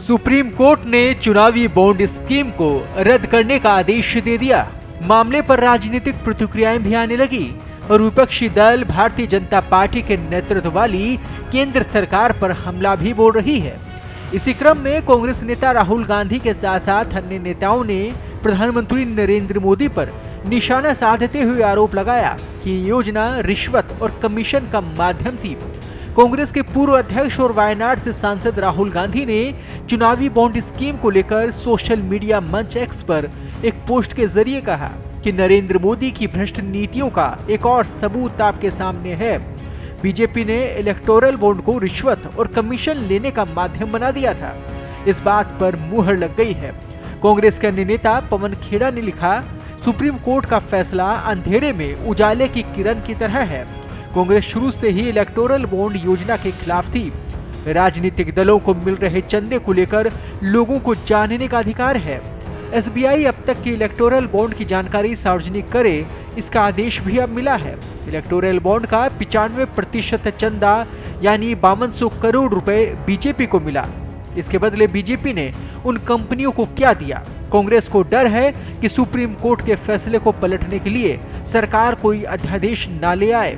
Supreme court ने चुनावी bond scheme को रद्द करने का आदेश दे दिया। मामले पर राजनीतिक प्रतिक्रियाएं भी आने लगी और विपक्षी दल भारतीय जनता पार्टी के नेतृत्व वाली केंद्र सरकार पर हमला भी बोल रही है। इसी क्रम में कांग्रेस नेता राहुल गांधी के साथ साथ अन्य नेताओं ने प्रधानमंत्री नरेंद्र मोदी पर निशाना साधते हुए आरोप लगाया कि ये योजना रिश्वत और कमीशन का माध्यम थी। कांग्रेस के पूर्व अध्यक्ष और वायनाड से सांसद राहुल गांधी ने चुनावी बॉन्ड स्कीम को लेकर सोशल मीडिया मंच एक्स पर एक पोस्ट के जरिए कहा कि नरेंद्र मोदी की भ्रष्ट नीतियों का एक और सबूत आपके सामने है। बीजेपी ने इलेक्टोरल बॉन्ड को रिश्वत और कमीशन लेने का माध्यम बना दिया था। इस बात पर मुहर लग गई है। कांग्रेस के अन्य नेता पवन खेड़ा ने लिखा, सुप्रीम कोर्ट का फैसला अंधेरे में उजाले की किरण की तरह है। कांग्रेस शुरू से ही इलेक्टोरल बॉन्ड योजना के खिलाफ थी। राजनीतिक दलों को मिल रहे चंदे को लेकर लोगों को जानने का अधिकार है। एसबीआई अब तक के इलेक्टोरल बॉन्ड की जानकारी सार्वजनिक करे, इसका आदेश भी अब मिला है। इलेक्टोरल बॉन्ड का 95% चंदा यानी 5200 करोड़ रुपए बीजेपी को मिला। इसके बदले बीजेपी ने उन कंपनियों को क्या दिया? कांग्रेस को डर है कि सुप्रीम कोर्ट के फैसले को पलटने के लिए सरकार कोई अध्यादेश न ले आए।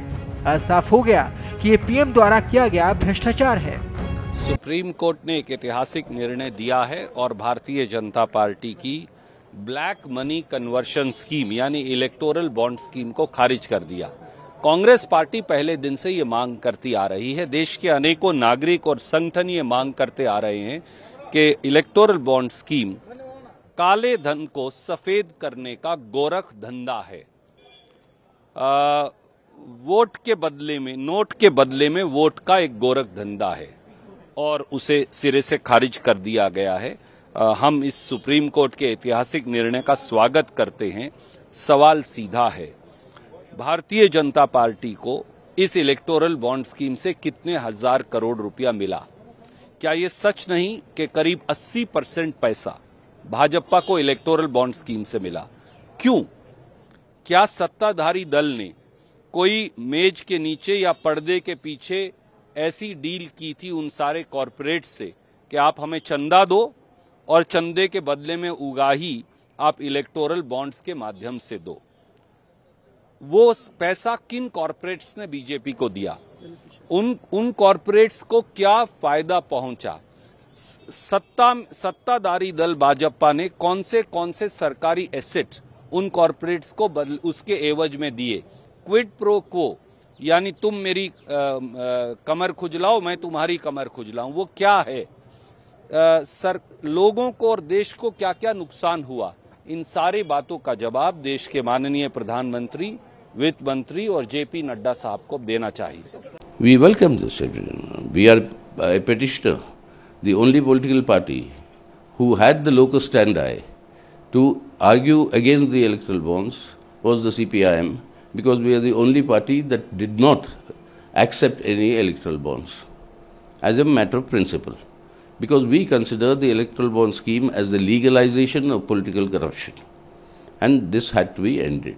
साफ हो गया कि ये पीएम द्वारा किया गया भ्रष्टाचार है। सुप्रीम कोर्ट ने एक ऐतिहासिक निर्णय दिया है और भारतीय जनता पार्टी की ब्लैक मनी कन्वर्शन स्कीम यानी इलेक्टोरल बॉन्ड स्कीम को खारिज कर दिया। कांग्रेस पार्टी पहले दिन से ये मांग करती आ रही है। देश के अनेकों नागरिक और संगठन ये मांग करते आ रहे हैं कि इलेक्टोरल बॉन्ड स्कीम काले धन को सफेद करने का गोरख धंधा है। वोट के बदले में, नोट के बदले में वोट का एक गोरख धंधा है और उसे सिरे से खारिज कर दिया गया है। हम इस सुप्रीम कोर्ट के ऐतिहासिक निर्णय का स्वागत करते हैं। सवाल सीधा है, भारतीय जनता पार्टी को इस इलेक्टोरल बॉन्ड स्कीम से कितने हजार करोड़ रुपया मिला? क्या ये सच नहीं कि करीब 80% पैसा भाजपा को इलेक्टोरल बॉन्ड स्कीम से मिला? क्यों? क्या सत्ताधारी दल ने कोई मेज के नीचे या पर्दे के पीछे ऐसी डील की थी उन सारे कॉरपोरेट से कि आप हमें चंदा दो और चंदे के बदले में उगाही आप इलेक्टोरल बॉन्ड्स के माध्यम से दो? वो पैसा किन कॉरपोरेट्स ने बीजेपी को दिया? उन कॉरपोरेट्स को क्या फायदा पहुंचा? सत्ताधारी दल भाजपा ने कौन से सरकारी एसेट उन कॉरपोरेट्स को उसके एवज में दिए? क्विड प्रो क्वो यानी तुम मेरी कमर खुजलाओ, मैं तुम्हारी कमर खुजलाऊं, वो क्या है? लोगों को और देश को क्या क्या नुकसान हुआ? इन सारी बातों का जवाब देश के माननीय प्रधानमंत्री, वित्त मंत्री और जेपी नड्डा साहब को देना चाहिए। We welcome this. We are a petitioner, the only political party who had the locus standi to argue against the electoral bonds was the CPIM, because we are the only party that did not accept any electoral bonds as a matter of principle, because we consider the electoral bond scheme as the legalization of political corruption, and this had to be ended.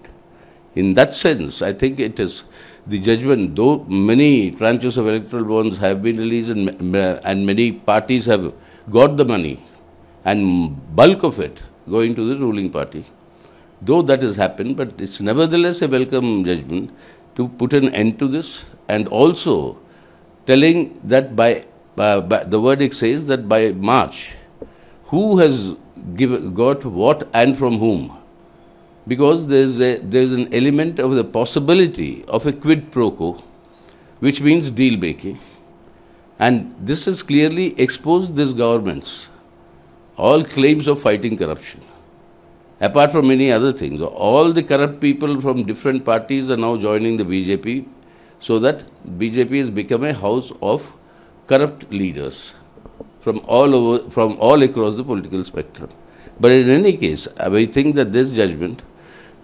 In that sense, I think it is the judgment, though many tranches of electoral bonds have been released and many parties have got the money and bulk of it going to the ruling party. Though that has happened, but it's nevertheless a welcome judgment to put an end to this, and also telling that by the verdict says that by March, who has got what and from whom, because there's an element of the possibility of a quid pro quo, which means deal making, and this has clearly exposed this government's all claims of fighting corruption. Apart from many other things, all the corrupt people from different parties are now joining the BJP, so that BJP has become a house of corrupt leaders from all across the political spectrum. But in any case, I think that this judgment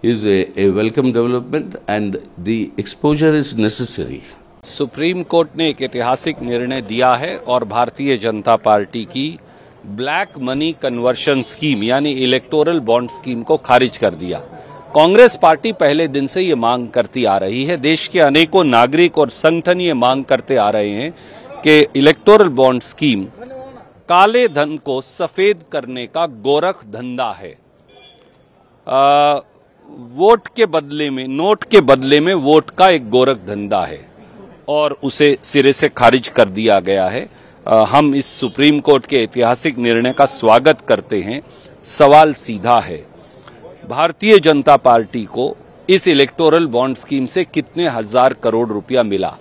is a welcome development and the exposure is necessary. Supreme court ने एक ऐतिहासिक निर्णय दिया है और Bharatiya Janata party की black money conversion scheme यानी electoral bond scheme को खारिज कर दिया। कांग्रेस पार्टी पहले दिन से ये मांग करती आ रही है। देश के अनेकों नागरिक और संगठन ये मांग करते आ रहे हैं कि इलेक्टोरल बॉन्ड स्कीम काले धन को सफेद करने का गोरख धंधा है। वोट के बदले में, नोट के बदले में वोट का एक गोरख धंधा है और उसे सिरे से खारिज कर दिया गया है। हम इस सुप्रीम कोर्ट के ऐतिहासिक निर्णय का स्वागत करते हैं। सवाल सीधा है, भारतीय जनता पार्टी को इस इलेक्टोरल बॉन्ड स्कीम से कितने हजार करोड़ रुपया मिला?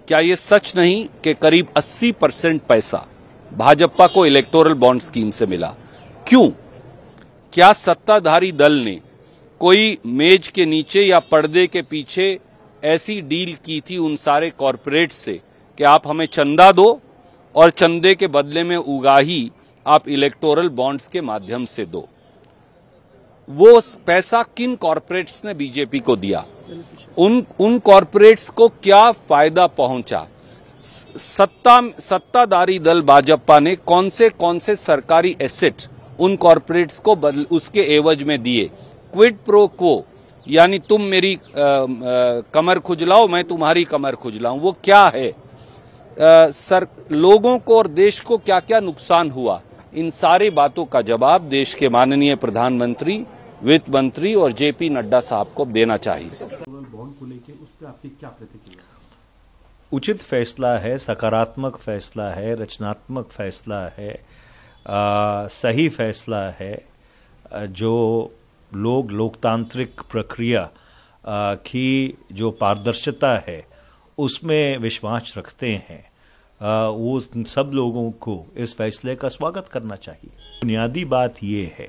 क्या ये सच नहीं कि करीब 80% पैसा भाजपा को इलेक्टोरल बॉन्ड स्कीम से मिला? क्यों? क्या सत्ताधारी दल ने कोई मेज के नीचे या पर्दे के पीछे ऐसी डील की थी उन सारे कॉरपोरेट से कि आप हमें चंदा दो और चंदे के बदले में उगाही आप इलेक्टोरल बॉन्ड्स के माध्यम से दो? वो पैसा किन कॉरपोरेट्स ने बीजेपी को दिया? उन कॉरपोरेट्स को क्या फायदा पहुंचा? सत्ताधारी दल भाजपा ने कौन से सरकारी एसेट उन कॉरपोरेट्स को उसके एवज में दिए? क्विड प्रो क्वो, यानी तुम मेरी कमर खुजलाओ, मैं तुम्हारी कमर खुजलाऊं, वो क्या है? लोगों को और देश को क्या क्या नुकसान हुआ? इन सारी बातों का जवाब देश के माननीय प्रधानमंत्री, वित्त मंत्री और जेपी नड्डा साहब को देना चाहिए। बॉन्ड को लेकर उस पर आपकी क्या प्रतिक्रिया? उचित फैसला है, सकारात्मक फैसला है, रचनात्मक फैसला है, सही फैसला है। जो लोग लोकतांत्रिक प्रक्रिया की जो पारदर्शिता है उसमें विश्वास रखते हैं, वो सब लोगों को इस फैसले का स्वागत करना चाहिए। बुनियादी बात ये है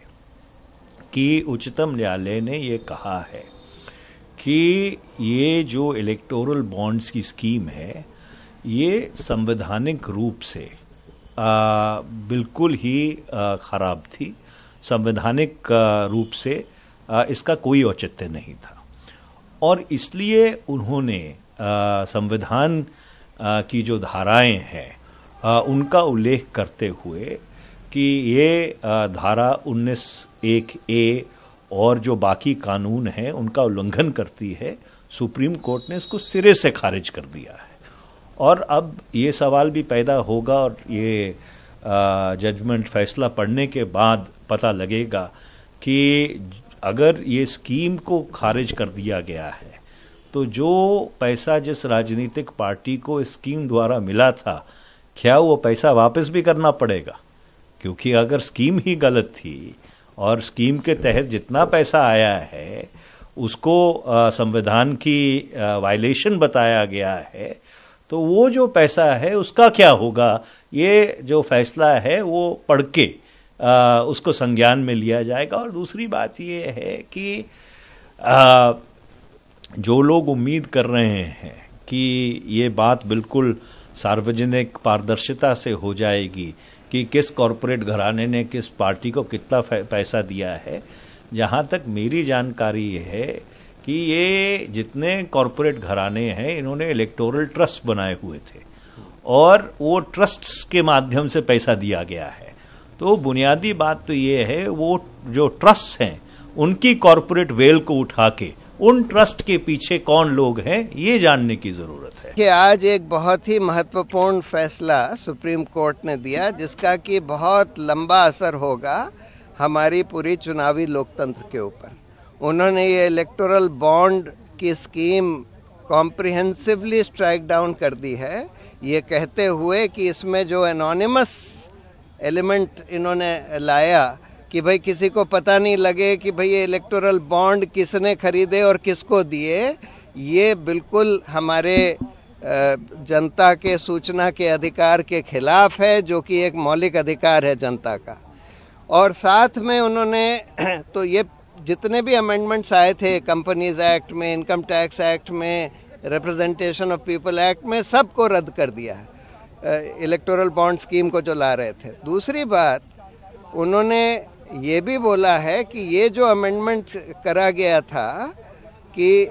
कि उच्चतम न्यायालय ने ये कहा है कि ये जो इलेक्टोरल बॉन्ड्स की स्कीम है ये संवैधानिक रूप से बिल्कुल ही खराब थी। संवैधानिक रूप से इसका कोई औचित्य नहीं था और इसलिए उन्होंने संविधान की जो धाराएं हैं उनका उल्लेख करते हुए कि ये धारा 19(1)(a) और जो बाकी कानून हैं उनका उल्लंघन करती है, सुप्रीम कोर्ट ने इसको सिरे से खारिज कर दिया है। और अब ये सवाल भी पैदा होगा और ये जजमेंट फैसला पढ़ने के बाद पता लगेगा कि अगर ये स्कीम को खारिज कर दिया गया है तो जो पैसा जिस राजनीतिक पार्टी को इस स्कीम द्वारा मिला था, क्या वो पैसा वापस भी करना पड़ेगा? क्योंकि अगर स्कीम ही गलत थी और स्कीम के तहत जितना पैसा आया है उसको संविधान की वायलेशन बताया गया है, तो वो जो पैसा है उसका क्या होगा? ये जो फैसला है वो पढ़ के उसको संज्ञान में लिया जाएगा। और दूसरी बात ये है कि जो लोग उम्मीद कर रहे हैं कि ये बात बिल्कुल सार्वजनिक पारदर्शिता से हो जाएगी कि किस कॉरपोरेट घराने ने किस पार्टी को कितना पैसा दिया है, जहां तक मेरी जानकारी है कि ये जितने कॉरपोरेट घराने हैं इन्होंने इलेक्टोरल ट्रस्ट बनाए हुए थे और वो ट्रस्ट्स के माध्यम से पैसा दिया गया है। तो बुनियादी बात तो ये है, वो जो ट्रस्ट हैं उनकी कॉरपोरेट वेल को उठा के उन ट्रस्ट के पीछे कौन लोग हैं ये जानने की जरूरत है। कि आज एक बहुत ही महत्वपूर्ण फैसला सुप्रीम कोर्ट ने दिया जिसका कि बहुत लंबा असर होगा हमारी पूरी चुनावी लोकतंत्र के ऊपर। उन्होंने ये इलेक्टोरल बॉन्ड की स्कीम कॉम्प्रिहेंसिवली स्ट्राइक डाउन कर दी है, ये कहते हुए कि इसमें जो एनोनिमस एलिमेंट इन्होंने लाया कि भाई किसी को पता नहीं लगे कि भाई ये इलेक्टोरल बॉन्ड किसने खरीदे और किसको दिए, ये बिल्कुल हमारे जनता के सूचना के अधिकार के खिलाफ है, जो कि एक मौलिक अधिकार है जनता का। और साथ में उन्होंने तो ये जितने भी अमेंडमेंट्स आए थे कंपनीज एक्ट में, इनकम टैक्स एक्ट में, रिप्रेजेंटेशन ऑफ पीपल एक्ट में, सबको रद्द कर दिया है इलेक्टोरल बॉन्ड स्कीम को जो ला रहे थे। दूसरी बात, उन्होंने ये भी बोला है कि ये जो अमेंडमेंट करा गया था कि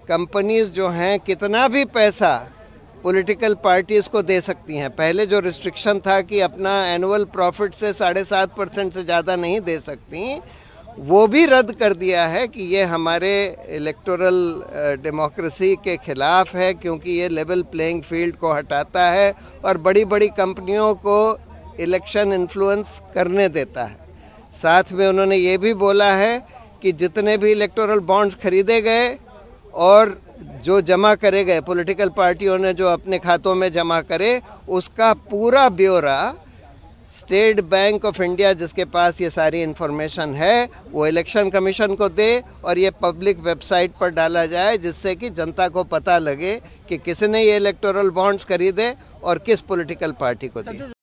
कंपनीज जो हैं कितना भी पैसा पॉलिटिकल पार्टीज को दे सकती हैं। पहले जो रिस्ट्रिक्शन था कि अपना एनुअल प्रॉफिट से 7.5% से ज़्यादा नहीं दे सकती, वो भी रद्द कर दिया है कि ये हमारे इलेक्टोरल डेमोक्रेसी के खिलाफ है, क्योंकि ये लेवल प्लेइंग फील्ड को हटाता है और बड़ी बड़ी कंपनियों को इलेक्शन इन्फ्लुएंस करने देता है। साथ में उन्होंने ये भी बोला है कि जितने भी इलेक्टोरल बॉन्ड्स खरीदे गए और जो जमा करे गए, पॉलिटिकल पार्टियों ने जो अपने खातों में जमा करे, उसका पूरा ब्यौरा स्टेट बैंक ऑफ इंडिया, जिसके पास ये सारी इंफॉर्मेशन है, वो इलेक्शन कमीशन को दे और ये पब्लिक वेबसाइट पर डाला जाए, जिससे कि जनता को पता लगे कि किसने ये इलेक्टोरल बॉन्ड्स खरीदे और किस पॉलिटिकल पार्टी को दिए।